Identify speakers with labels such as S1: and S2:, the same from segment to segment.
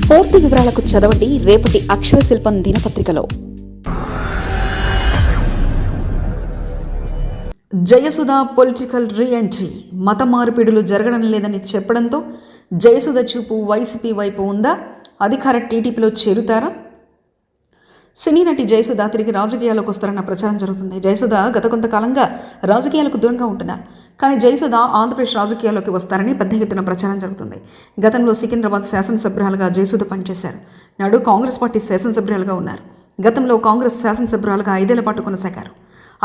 S1: పూర్తి వివరాలకు చదవండి రేపటి అక్షర శిల్పం దినపత్రికలో. జయసుధ పొలిటికల్ రీఎంట్రీ, మత మార్పిడులు జరగడం లేదని చెప్పడంతో జయసుధ చూపు వైసీపీ వైపు ఉందా? అధికార టీడీపీలో చేరుతారా? సినీ నటి జయసుధ తిరిగి రాజకీయాల్లోకి వస్తారన్న ప్రచారం జరుగుతుంది. జయసుధ గత కొంతకాలంగా రాజకీయాలకు దూరంగా ఉంటున్నారు. కానీ జయసుధ ఆంధ్రప్రదేశ్ రాజకీయాల్లోకి వస్తారని పెద్ద ఎత్తున ప్రచారం జరుగుతుంది. గతంలో సికింద్రాబాద్ శాసనసభ్యురాలుగా జయసుధ పనిచేశారు. నాడు కాంగ్రెస్ పార్టీ శాసనసభ్యురాలుగా ఉన్నారు. గతంలో కాంగ్రెస్ శాసనసభ్యురాలుగా 5 ఏళ్ల పాటు కొనసాగారు.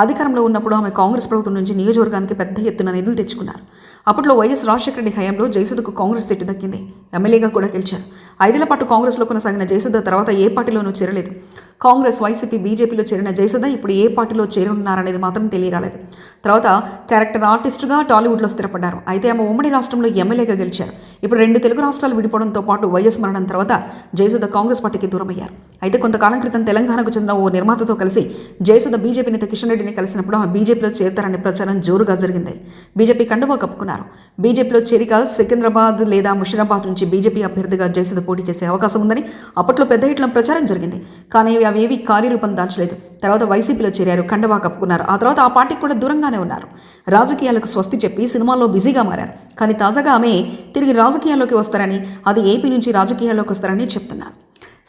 S1: అధికారంలో ఉన్నప్పుడు ఆమె కాంగ్రెస్ ప్రభుత్వం నుంచి నియోజకవర్గానికి పెద్ద ఎత్తున నిధులు తెచ్చుకున్నారు. అప్పట్లో వైఎస్ రాజశేఖర రెడ్డి హయాంలో జయసుధకు కాంగ్రెస్ సీటు దక్కింది. ఎమ్మెల్యేగా కూడా గెలిచారు. 5 ఏళ్ల పాటు కాంగ్రెస్లో కొనసాగిన జయసుధ తర్వాత ఏ పార్టీలోనూ చేరలేదు. కాంగ్రెస్, వైసీపీ, బీజేపీలో చేరిన జయసుధ ఇప్పుడు ఏ పార్టీలో చేరున్నారనేది మాత్రం తెలియరాలేదు. తర్వాత క్యారెక్టర్ ఆర్టిస్టుగా టాలీవుడ్లో స్థిరపడ్డారు. అయితే ఆమె ఉమ్మడి రాష్ట్రంలో ఎమ్మెల్యేగా గెలిచారు. ఇప్పుడు 2 తెలుగు రాష్ట్రాలు విడిపోవడంతో పాటు వైఎస్ మరణం తర్వాత జయసుధ కాంగ్రెస్ పార్టీకి దూరమయ్యారు. అయితే కొంతకాలం క్రితం తెలంగాణకు చెందిన ఓ నిర్మాతతో కలిసి జయసుధ బీజేపీ నేత కిషన్ రెడ్డిని కలిసినప్పుడు ఆమె బీజేపీలో చేరతారనే ప్రచారం జోరుగా జరిగింది. బీజేపీ కండువా కప్పుకున్నారు. బీజేపీలో చేరిక సికింద్రాబాద్ లేదా ముషిరాబాద్ నుంచి బీజేపీ అభ్యర్థిగా జయసుధ పోటీ చేసే అవకాశం ఉందని అప్పట్లో పెద్ద ఎత్తున ప్రచారం జరిగింది. కానీ అవేవి కార్యరూపం దాల్చలేదు. తర్వాత వైసీపీలో చేరారు, కండువా కప్పుకున్నారు. ఆ తర్వాత ఆ పార్టీకి కూడా దూరంగానే ఉన్నారు. రాజకీయాలకు స్వస్తి చెప్పి సినిమాల్లో బిజీగా మారారు. కానీ తాజాగా ఆమె తిరిగి రాజకీయాల్లోకి వస్తారని, అది ఏపీ నుంచి రాజకీయాల్లోకి వస్తారని చెప్తున్నారు.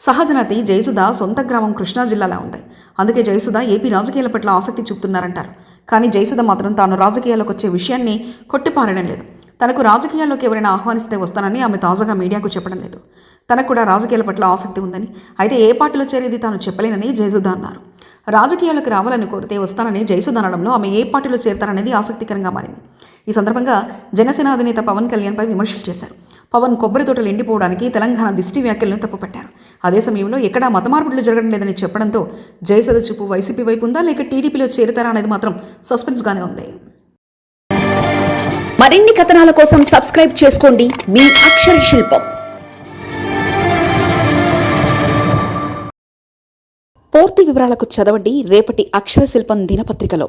S1: సహజనతి జయసుధ సొంత గ్రామం కృష్ణా జిల్లాలో ఉంది. అందుకే జయసుధ ఏపీ రాజకీయాల పట్ల ఆసక్తి చూపుతున్నారంటారు. కానీ జయసుధ మాత్రం తాను రాజకీయాల్లోకి వచ్చే విషయాన్ని కొట్టిపారడం లేదు. తనకు రాజకీయాల్లోకి ఎవరైనా ఆహ్వానిస్తే వస్తానని ఆమె తాజాగా మీడియాకు చెప్పడం లేదు. తనకు కూడా రాజకీయాల పట్ల ఆసక్తి ఉందని, అయితే ఏ పార్టీలో చేరేది తాను చెప్పలేనని జయసుధ అన్నారు. రాజకీయాలకు రావాలని కోరితే వస్తానని జయసుధ అనడంలో ఆమె ఏ పార్టీలో చేరతారనేది ఆసక్తికరంగా మారింది. ఈ సందర్భంగా జనసేన అధినేత పవన్ కళ్యాణ్పై విమర్శలు చేశారు. పవన్ కొబ్బరి తోటలు ఎండిపోవడానికి తెలంగాణ దిష్టి వ్యాఖ్యలను తప్పుపట్టారు. అదే సమయంలో ఎక్కడా మత మార్పులు జరగడం లేదని చెప్పడంతో జయసుధ చూపు వైసీపీ వైపు ఉందా లేక టీడీపీలో చేరుతారా అనేది మాత్రం సస్పెన్స్గానే ఉంది. మరిన్ని కథనాల కోసం సబ్స్క్రైబ్ చేసుకోండి మీ అక్షర శిల్పం. పూర్తి వివరాలకు చదవండి రేపటి అక్షర శిల్పం దినపత్రికలో.